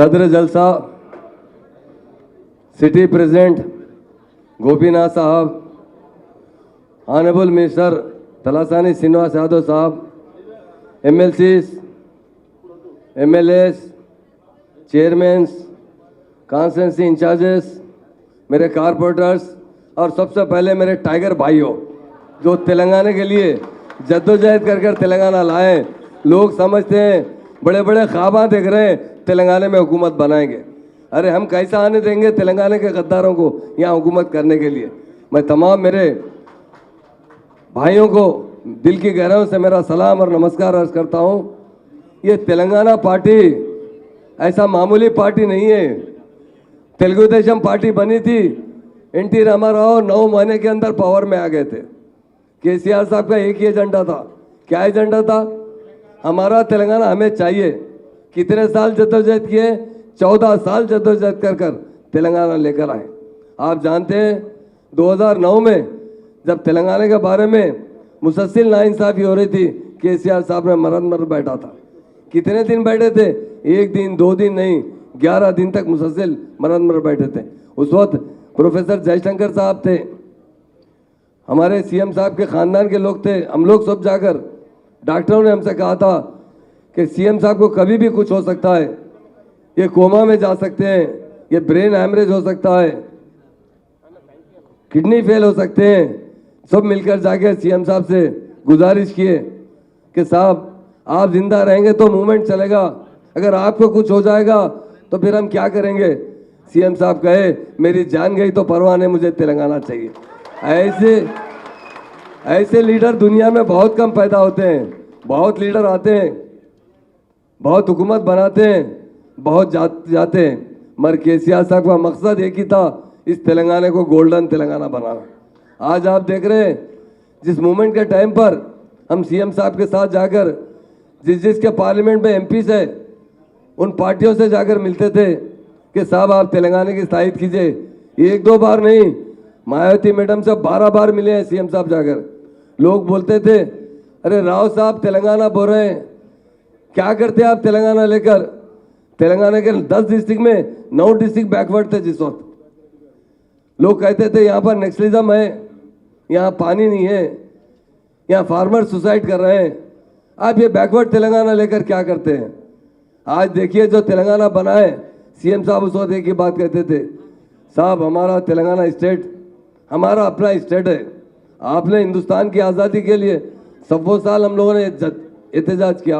सदर जलसा city president Gopinath साहब, ऑनरेबल मिनिस्टर तलासानी श्रीनिवास यादव साहब, MLCs, MLAs, chairman's, constituency incharges, मेरे कारपोरेटर्स और सबसे पहले मेरे टाइगर भाइयों जो तेलंगाना के लिए जद्दोजहद कर कर तेलंगाना लाए। लोग समझते हैं बड़े बड़े ख्वाबा देख रहे हैं तेलंगाना में हुकूमत बनाएंगे। अरे हम कैसा आने देंगे तेलंगाना के गद्दारों को यहाँ हुकूमत करने के लिए। मैं तमाम मेरे भाइयों को दिल की गहराइयों से मेरा सलाम और नमस्कार अर्ज करता हूँ। ये तेलंगाना पार्टी ऐसा मामूली पार्टी नहीं है। तेलुगु देशम पार्टी बनी थी, NT रामाराव 9 महीने के अंदर पावर में आ गए थे। KCR साहब का एक ही एजेंडा था। क्या एजेंडा था? हमारा तेलंगाना हमें चाहिए। कितने साल जद्दोजहद किए? 14 साल जद्दोजहद कर कर तेलंगाना लेकर आए। आप जानते हैं 2009 में जब तेलंगाना के बारे में मुसस्सिल नाइंसाफी हो रही थी, KCR साहब ने मर बैठा था। कितने दिन बैठे थे? 1 दिन 2 दिन नहीं, 11 दिन तक मुसस्सिल मर बैठे थे। उस वक्त प्रोफेसर जयशंकर साहब थे, हमारे CM साहब के खानदान के लोग थे। हम लोग सब जाकर डॉक्टरों ने हमसे कहा था कि CM साहब को कभी भी कुछ हो सकता है, ये कोमा में जा सकते हैं, ये ब्रेन हैमरेज हो सकता है, किडनी फेल हो सकते हैं। सब मिलकर जाके CM साहब से गुजारिश किए कि साहब आप जिंदा रहेंगे तो मूवमेंट चलेगा, अगर आपको कुछ हो जाएगा तो फिर हम क्या करेंगे। CM साहब कहे मेरी जान गई तो परवाह नहीं, मुझे तेलंगाना चाहिए। ऐसे लीडर दुनिया में बहुत कम पैदा होते हैं। बहुत लीडर आते हैं, बहुत हुकूमत बनाते हैं, बहुत जाते हैं, मगर KCR साहब का मकसद एक ही था, इस तेलंगाना को गोल्डन तेलंगाना बनाना। आज आप देख रहे हैं जिस मूवमेंट के टाइम पर हम CM साहब के साथ जाकर जिसके पार्लियामेंट में MPs है उन पार्टियों से जाकर मिलते थे कि साहब आप तेलंगाना की तायद कीजिए। 1-2 बार नहीं, मायावती मैडम से 12 बार मिले हैं CM साहब जाकर। लोग बोलते थे अरे राव साहब तेलंगाना बोल रहे हैं, क्या करते आप तेलंगाना लेकर। तेलंगाना के 10 डिस्ट्रिक्ट में 9 डिस्ट्रिक्ट बैकवर्ड थे जिस वक्त। लोग कहते थे यहाँ पर नेक्सलिज्म है, यहाँ पानी नहीं है, यहाँ फार्मर सुसाइड कर रहे हैं, आप ये बैकवर्ड तेलंगाना लेकर क्या करते हैं। आज देखिए जो तेलंगाना बना है, CM साहब उस वक्त एक ही बात कहते थे, साहब हमारा तेलंगाना स्टेट हमारा अपना स्टेट है। आपने हिंदुस्तान की आज़ादी के लिए 100 साल हम लोगों ने एहतजाज किया,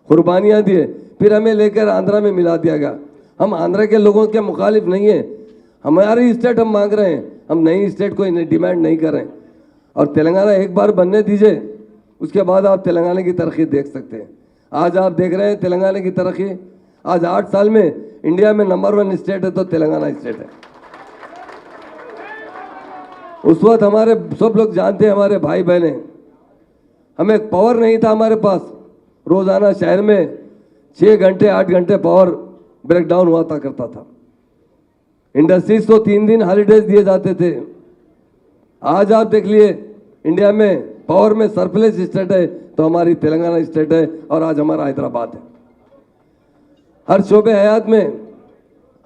कुर्बानियाँ दिए, फिर हमें लेकर आंध्रा में मिला दिया गया। हम आंध्रा के लोगों के मुखालिफ नहीं है, हमारी स्टेट हम मांग रहे हैं, हम नई स्टेट को डिमांड नहीं कर रहे हैं। और तेलंगाना एक बार बनने दीजिए, उसके बाद आप तेलंगाना की तरक्की देख सकते हैं। आज आप देख रहे हैं तेलंगाना की तरक्की, आज 8 साल में इंडिया में नंबर 1 स्टेट है तो तेलंगाना स्टेट है। उस वक्त हमारे सब लोग जानते हैं, हमारे भाई बहने, हमें पावर नहीं था हमारे पास। रोजाना शहर में 6 घंटे 8 घंटे पावर ब्रेकडाउन हुआ था करता था। इंडस्ट्रीज को 3 दिन हॉलीडेज दिए जाते थे। आज आप देख लिए इंडिया में पावर में सरप्लस स्टेट है तो हमारी तेलंगाना स्टेट है, और आज हमारा हैदराबाद है। हर शोबे हयात में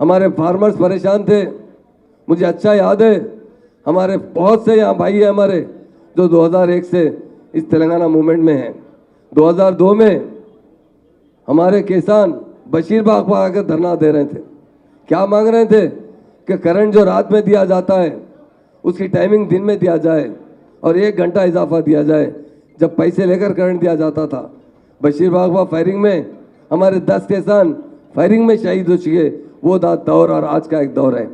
हमारे फार्मर्स परेशान थे। मुझे अच्छा याद है, हमारे बहुत से यहाँ भाई हैं हमारे जो 2001 से इस तेलंगाना मूवमेंट में हैं। 2002 में हमारे किसान बशीरबाग पर आकर धरना दे रहे थे। क्या मांग रहे थे कि करंट जो रात में दिया जाता है उसकी टाइमिंग दिन में दिया जाए और 1 घंटा इजाफा दिया जाए। जब पैसे लेकर करंट दिया जाता था, बशीरबाग पर फायरिंग में हमारे 10 किसान फायरिंग में शहीद हो चुके। वो दौर और आज का एक दौर है।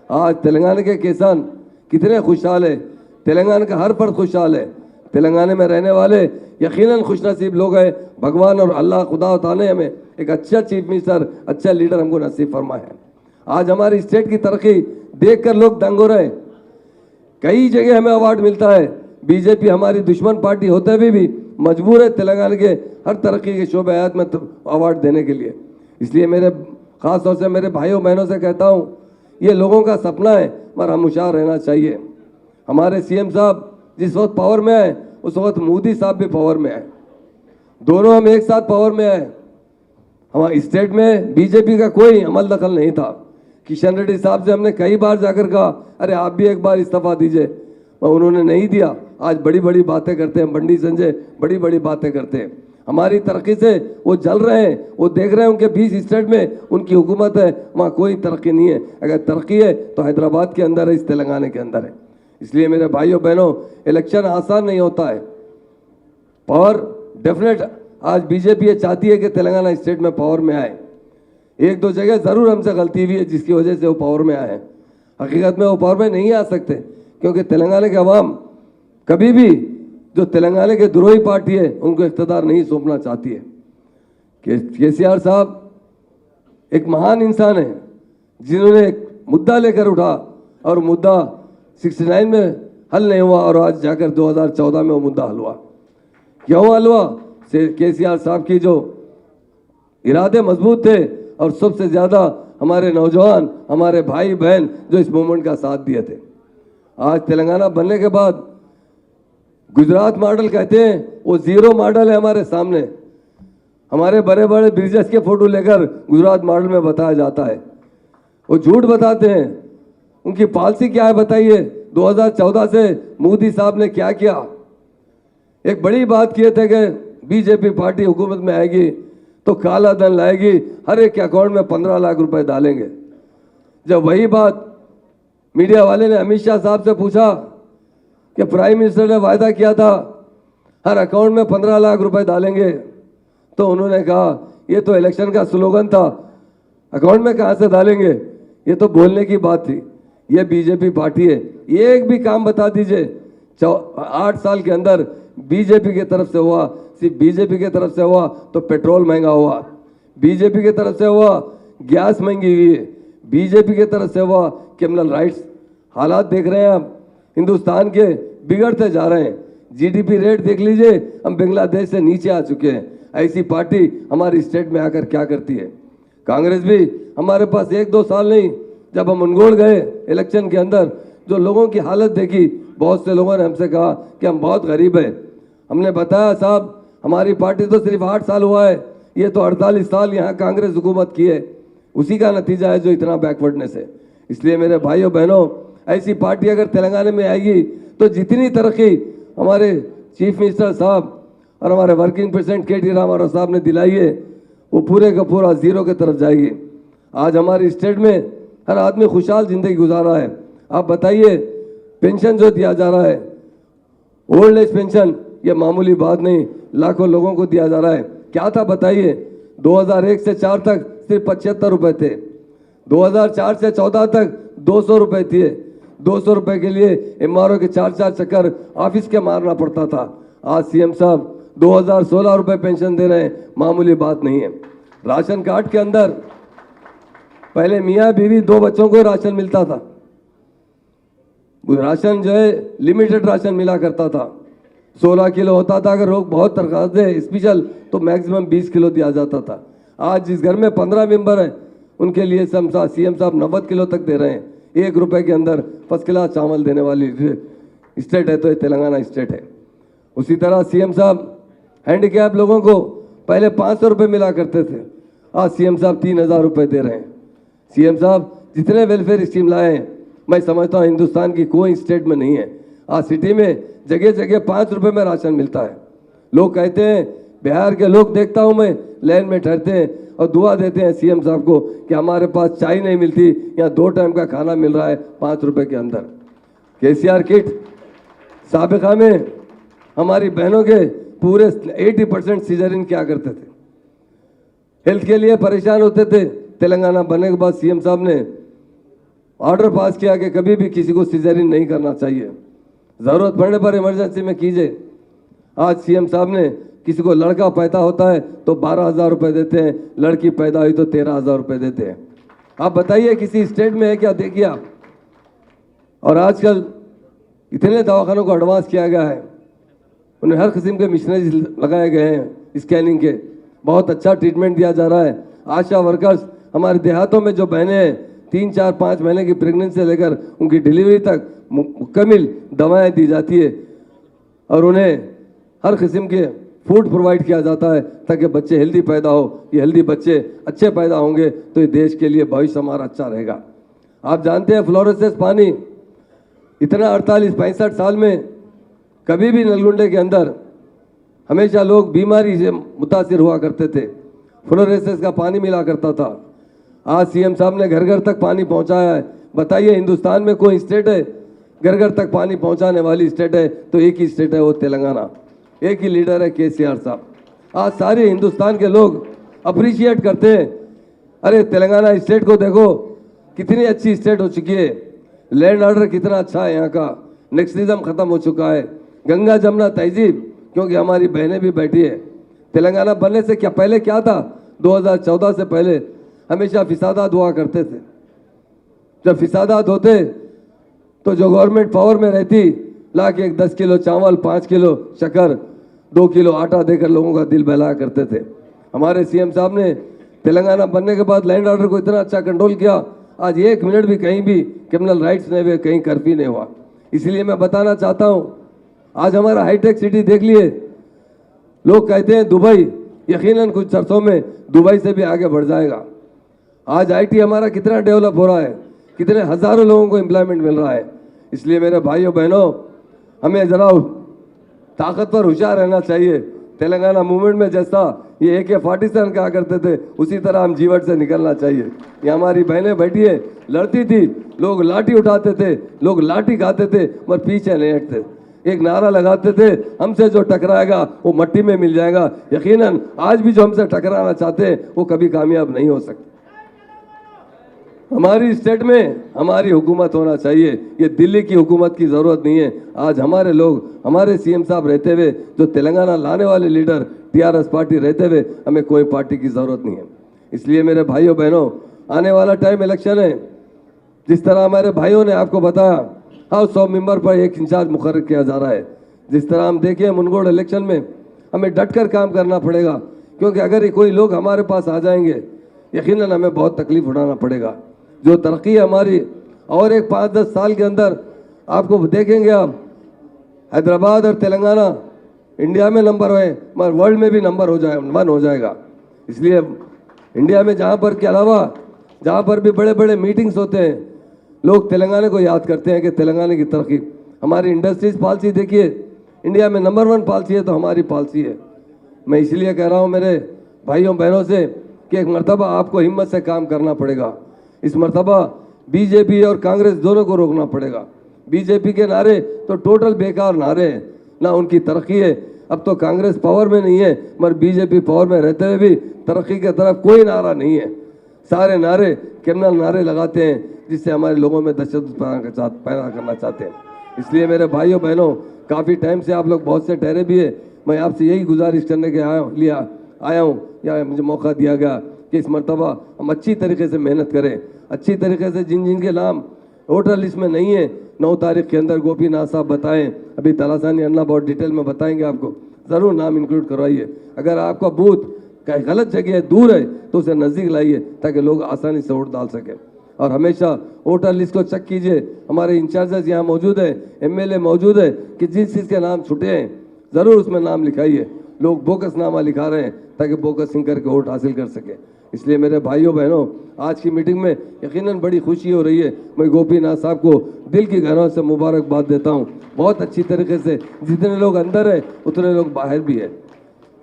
आज तेलंगाना के किसान कितने खुशहाल है, तेलंगाना का हर फर्द खुशहाल है। तेलंगाना में रहने वाले यकीनन खुशनसीब लोग हैं। भगवान और अल्लाह खुदा ताला ने हमें एक अच्छा चीफ मिनिस्टर, अच्छा लीडर हमको नसीब फरमाया है। आज हमारी स्टेट की तरक्की देखकर लोग दंग हो रहे हैं। कई जगह हमें अवार्ड मिलता है। बीजेपी हमारी दुश्मन पार्टी होते हुए भी मजबूर है तेलंगाना के हर तरक्की के शोबे हयात में अवार्ड देने के लिए। इसलिए मेरे खास तौर से मेरे भाइयों बहनों से कहता हूँ, ये लोगों का सपना है, मगर हम होशियार रहना चाहिए। हमारे CM साहब जिस वक्त पावर में आए उस वक्त मोदी साहब भी पावर में आए, दोनों हम एक साथ पावर में आए। हमारे स्टेट में बीजेपी का कोई अमल दखल नहीं था। किशन रेड्डी साहब से हमने कई बार जाकर कहा अरे आप भी एक बार इस्तीफा दीजिए, और उन्होंने नहीं दिया। आज बड़ी बड़ी बातें करते हैं, बंडी संजय बड़ी बड़ी बातें करते हैं। हमारी तरक्की से वो जल रहे हैं, वो देख रहे हैं उनके 20 स्टेट में उनकी हुकूमत है, वहाँ कोई तरक्की नहीं है। अगर तरक्की है तो हैदराबाद के अंदर है, इस तेलंगाना के अंदर है। इसलिए मेरे भाइयों बहनों, इलेक्शन आसान नहीं होता है। पावर डेफिनेट आज बीजेपी ये चाहती है कि तेलंगाना स्टेट में पावर में आए। एक दो जगह ज़रूर हमसे गलती हुई है जिसकी वजह से वो पावर में आए हैं। हकीकत में वो पावर में नहीं आ सकते, क्योंकि तेलंगाना के अवाम कभी भी जो तेलंगाना के द्रोही पार्टी है उनको इख्तियार नहीं सौंपना चाहती है। केसीआर साहब एक महान इंसान है जिन्होंने एक मुद्दा लेकर उठा और मुद्दा 69 में हल नहीं हुआ और आज जाकर 2014 में वो मुद्दा हल हुआ। क्यों हल हुआ? केसीआर साहब की जो इरादे मजबूत थे और सबसे ज़्यादा हमारे नौजवान, हमारे भाई बहन जो इस मूवमेंट का साथ दिए थे। आज तेलंगाना बनने के बाद गुजरात मॉडल कहते हैं, वो जीरो मॉडल है हमारे सामने। हमारे बड़े बड़े ब्रिजेस के फोटो लेकर गुजरात मॉडल में बताया जाता है, वो झूठ बताते हैं। उनकी पॉलिसी क्या है बताइए? 2014 से मोदी साहब ने क्या किया? एक बड़ी बात किए थे कि बीजेपी पार्टी हुकूमत में आएगी तो काला धन लाएगी, हर एक के अकाउंट में 15 लाख रुपए डालेंगे। जब वही बात मीडिया वाले ने अमित शाह साहब से पूछा कि प्राइम मिनिस्टर ने वायदा किया था हर अकाउंट में 15 लाख रुपए डालेंगे, तो उन्होंने कहा ये तो इलेक्शन का स्लोगन था, अकाउंट में कहाँ से डालेंगे, ये तो बोलने की बात थी। ये बीजेपी पार्टी है। एक भी काम बता दीजिए 8 साल के अंदर बीजेपी की तरफ से हुआ। सिर्फ बीजेपी की तरफ से हुआ तो पेट्रोल महंगा हुआ, बीजेपी की तरफ से हुआ गैस महंगी हुई है, बीजेपी की तरफ से हुआ क्रिमिनल राइट्स। हालात देख रहे हैं आप हिंदुस्तान के, बिगड़ते जा रहे हैं। जीडीपी रेट देख लीजिए, हम बांग्लादेश से नीचे आ चुके हैं। ऐसी पार्टी हमारी स्टेट में आकर क्या करती है? कांग्रेस भी हमारे पास 1-2 साल नहीं, जब हम उनगोड़ गए इलेक्शन के अंदर, जो लोगों की हालत देखी, बहुत से लोगों ने हमसे कहा कि हम बहुत गरीब हैं। हमने बताया साहब हमारी पार्टी तो सिर्फ 8 साल हुआ है, ये तो 48 साल यहाँ कांग्रेस हुकूमत की है, उसी का नतीजा है जो इतना बैकवर्डनेस है। इसलिए मेरे भाइयों बहनों, ऐसी पार्टी अगर तेलंगाना में आएगी तो जितनी तरक्की हमारे चीफ मिनिस्टर साहब और हमारे वर्किंग प्रेसिडेंट के.टी. रामाराव साहब ने दिलाई है, वो पूरे का पूरा जीरो की तरफ जाएगी। आज हमारी स्टेट में हर आदमी खुशहाल जिंदगी गुजार रहा है। आप बताइए, पेंशन जो दिया जा रहा है, ओल्ड एज पेंशन, ये मामूली बात नहीं, लाखों लोगों को दिया जा रहा है। क्या था बताइए? 2001 से 4 तक सिर्फ 75 रुपए थे, 2004 से 14 तक 200 रुपए थे। 200 रुपए के लिए एमआरओ के 4-4 चक्कर ऑफिस के मारना पड़ता था। आज सीएम साहब 2016 रुपए पेंशन दे रहे हैं, मामूली बात नहीं है। राशन कार्ड के अंदर पहले मियाँ बीवी 2 बच्चों को राशन मिलता था, राशन जो है लिमिटेड राशन मिला करता था, 16 किलो होता था। अगर लोग बहुत दरखास्त दे स्पेशल तो मैक्सिमम 20 किलो दिया जाता था। आज जिस घर में 15 मेंबर हैं उनके लिए सीएम साहब 90 किलो तक दे रहे हैं। 1 रुपए के अंदर फर्स्ट क्लास चावल देने वाली स्टेट है तो ये तेलंगाना स्टेट है। उसी तरह सीएम साहब हैंडीकैप लोगों को पहले 500 रुपये मिला करते थे, आज सीएम साहब 3000 रुपये दे रहे हैं। सीएम साहब जितने वेलफेयर स्कीम लाए हैं, मैं समझता हूँ हिंदुस्तान की कोई स्टेट में नहीं है। आज सिटी में जगह जगह 5 रुपये में राशन मिलता है। लोग कहते हैं, बिहार के लोग देखता हूँ मैं लाइन में ठहरते हैं और दुआ देते हैं सीएम साहब को कि हमारे पास चाय नहीं मिलती, यहाँ 2 टाइम का खाना मिल रहा है 5 रुपये के अंदर। केसीआर किट साबिका में हमारी बहनों के पूरे 80% सीजरिन क्या करते थे, हेल्थ के लिए परेशान होते थे। तेलंगाना बनने के बाद सीएम साहब ने ऑर्डर पास किया कि कभी भी किसी को सीजरिन नहीं करना चाहिए, ज़रूरत पड़ने पर इमरजेंसी में कीजिए। आज सीएम साहब ने किसी को लड़का पैदा होता है तो 12,000 रुपये देते हैं, लड़की पैदा हुई तो 13,000 रुपये देते हैं। आप बताइए किसी स्टेट में है क्या? देखिए आप। और आजकल इतने दवाखानों को एडवांस किया गया है, उन्हें हर किस्म के मशीनरीज लगाए गए हैं स्कैनिंग के, बहुत अच्छा ट्रीटमेंट दिया जा रहा है। आशा वर्कर्स हमारे देहातों में जो बहनें हैं 3, 4, 5 महीने की प्रेगनेंसी से लेकर उनकी डिलीवरी तक मुकम्मल दवाएं दी जाती है और उन्हें हर किस्म के फूड प्रोवाइड किया जाता है ताकि बच्चे हेल्दी पैदा हो। ये हेल्दी बच्चे अच्छे पैदा होंगे तो ये देश के लिए भविष्य हमारा अच्छा रहेगा। आप जानते हैं फ्लोरोसिस पानी इतना 48-65 साल में कभी भी नलगुंडे के अंदर हमेशा लोग बीमारी से मुतासिर हुआ करते थे। फ्लोरोसिस का पानी मिला करता था। आज सीएम साहब ने घर घर तक पानी पहुंचाया है। बताइए हिंदुस्तान में कोई स्टेट है घर घर तक पानी पहुंचाने वाली स्टेट है तो एक ही स्टेट है, वो तेलंगाना। एक ही लीडर है केसीआर साहब। आज सारे हिंदुस्तान के लोग अप्रिशिएट करते हैं, अरे तेलंगाना स्टेट को देखो कितनी अच्छी स्टेट हो चुकी है, लैंड ऑर्डर कितना अच्छा है यहाँ का, नेक्सलिज्म खत्म हो चुका है, गंगा जमुना तहजीब, क्योंकि हमारी बहनें भी बैठी है। तेलंगाना बनने से क्या पहले क्या था, 2014 से पहले हमेशा फिसादात हुआ करते थे। जब फिसादात होते तो जो गवर्नमेंट पावर में रहती ला के 10 किलो चावल, 5 किलो शक्कर, 2 किलो आटा देकर लोगों का दिल बहलाया करते थे। हमारे सीएम साहब ने तेलंगाना बनने के बाद लैंड ऑर्डर को इतना अच्छा कंट्रोल किया, आज 1 मिनट भी कहीं भी क्रिमिनल राइट्स नहीं हुए, कहीं कर्फ्यू नहीं हुआ। इसलिए मैं बताना चाहता हूँ, आज हमारा हाईटेक सिटी देख लिए, लोग कहते हैं दुबई, यकीनन कुछ अरसों में दुबई से भी आगे बढ़ जाएगा। आज आईटी हमारा कितना डेवलप हो रहा है, कितने हजारों लोगों को एम्प्लॉयमेंट मिल रहा है। इसलिए मेरे भाइयों बहनों, हमें जरा ताकतवर होशियार रहना चाहिए। तेलंगाना मूवमेंट में जैसा ये AK-47 कहा करते थे, उसी तरह हम जीवट से निकलना चाहिए। ये हमारी बहनें बैठी है, लड़ती थी, लोग लाठी उठाते थे, लोग लाठी खाते थे, मगर पीछे नहीं हटते। एक नारा लगाते थे, हमसे जो टकराएगा वो मट्टी में मिल जाएगा। यकीनन आज भी जो हमसे टकराना चाहते हैं वो कभी कामयाब नहीं हो सकते। हमारी स्टेट में हमारी हुकूमत होना चाहिए, ये दिल्ली की हुकूमत की ज़रूरत नहीं है। आज हमारे लोग, हमारे सीएम साहब रहते हुए, जो तेलंगाना लाने वाले लीडर TRS पार्टी रहते हुए, हमें कोई पार्टी की ज़रूरत नहीं है। इसलिए मेरे भाइयों बहनों, आने वाला टाइम इलेक्शन है। जिस तरह हमारे भाइयों ने आपको बताया, हाउस ऑफ मेंबर पर एक इंचार्ज मुकर्रर किया जा रहा है। जिस तरह हम देखें मुनगोड़ इलेक्शन में हमें डटकर काम करना पड़ेगा, क्योंकि अगर कोई लोग हमारे पास आ जाएंगे यकीनन हमें बहुत तकलीफ उठाना पड़ेगा। जो तरक्की है हमारी, और एक 5-10 साल के अंदर आपको देखेंगे आप, हैदराबाद और तेलंगाना इंडिया में नंबर है, मगर वर्ल्ड में भी नंबर 1 हो जाएगा। इसलिए इंडिया में जहाँ पर के अलावा जहाँ पर भी बड़े बड़े मीटिंग्स होते हैं, लोग तेलंगाना को याद करते हैं कि तेलंगाना की तरक्की। हमारी इंडस्ट्रीज पॉलिसी देखिए, इंडिया में नंबर 1 पॉलिसी है तो हमारी पॉलिसी है। मैं इसलिए कह रहा हूँ मेरे भाइयों बहनों से कि एक मरतबा आपको हिम्मत से काम करना पड़ेगा। इस मरतबा बीजेपी और कांग्रेस दोनों को रोकना पड़ेगा। बीजेपी के नारे तो टोटल बेकार नारे हैं, ना उनकी तरक्की है। अब तो कांग्रेस पावर में नहीं है, मगर बीजेपी पावर में रहते हुए भी तरक्की की तरफ कोई नारा नहीं है। सारे नारे क्रिमिनल नारे लगाते हैं, जिससे हमारे लोगों में दहशत पैदा करना चाहते हैं। इसलिए मेरे भाइयों बहनों, काफ़ी टाइम से आप लोग बहुत से ठहरे भी है, मैं आपसे यही गुजारिश करने के आया हूँ या मुझे मौका दिया गया कि इस मरतबा हम अच्छी तरीके से मेहनत करें, अच्छी तरीके से जिन जिन के नाम वोटर लिस्ट में नहीं है 9 तारीख के अंदर गोपीनाथ साहब बताएं, अभी तलासानी अन्ना बहुत डिटेल में बताएंगे आपको, ज़रूर नाम इंक्लूड करवाइए। अगर आपका बूथ कहीं गलत जगह है, दूर है, तो उसे नज़दीक लाइए ताकि लोग आसानी से वोट डाल सकें। और हमेशा वोटर लिस्ट को चेक कीजिए। हमारे इंचार्जेस यहाँ मौजूद है, MLA मौजूद है, कि जिस चीज़ के नाम छुटे हैं ज़रूर उसमें नाम लिखाइए। लोग बोकस नामा लिखा रहे हैं ताकि बोकसिंग करके वोट हासिल कर सके। इसलिए मेरे भाइयों बहनों, आज की मीटिंग में यकीनन बड़ी खुशी हो रही है। मैं गोपीनाथ साहब को दिल की गहराई से मुबारकबाद देता हूँ। बहुत अच्छी तरीके से जितने लोग अंदर है उतने लोग बाहर भी है।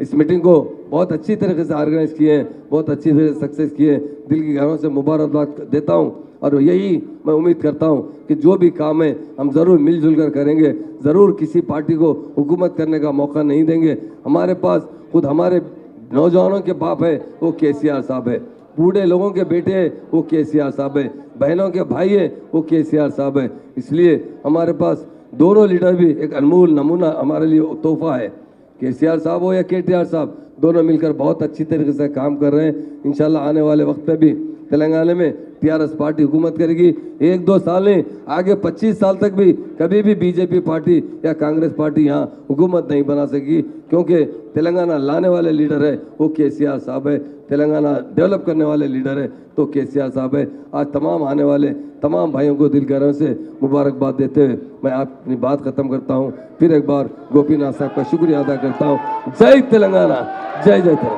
इस मीटिंग को बहुत अच्छी तरीके से ऑर्गेनाइज किए हैं, बहुत अच्छी तरह से सक्सेस किए हैं। दिल की गहराई से मुबारकबाद देता हूँ और यही मैं उम्मीद करता हूँ कि जो भी काम है हम ज़रूर मिलजुल कर करेंगे। ज़रूर किसी पार्टी को हुकूमत करने का मौका नहीं देंगे। हमारे पास खुद हमारे नौजवानों के बाप है वो केसीआर साहब है, बूढ़े लोगों के बेटे हैं वो केसीआर साहब है, बहनों के भाई हैं वो केसीआर साहब है। इसलिए हमारे पास दोनों लीडर भी एक अनमोल नमूना हमारे लिए तोहफा है। केसीआर साहब हो या KTR साहब, दोनों मिलकर बहुत अच्छी तरीके से काम कर रहे हैं। इंशाल्लाह आने वाले वक्त पे भी तेलंगाना में टीआरएस पार्टी हुकूमत करेगी। 1-2 साल नहीं, आगे 25 साल तक भी कभी भी बीजेपी पार्टी या कांग्रेस पार्टी यहाँ हुकूमत नहीं बना सकेगी, क्योंकि तेलंगाना लाने वाले लीडर है वो केसीआर साहब है, तेलंगाना डेवलप करने वाले लीडर है तो केसीआर साहब है। आज तमाम आने वाले तमाम भाइयों को दिल गर्व से मुबारकबाद देते हुए मैं अपनी बात ख़त्म करता हूँ। फिर एक बार गोपीनाथ साहब का शुक्रिया अदा करता हूँ। जय तेलंगाना, जय जय तेलंगाना।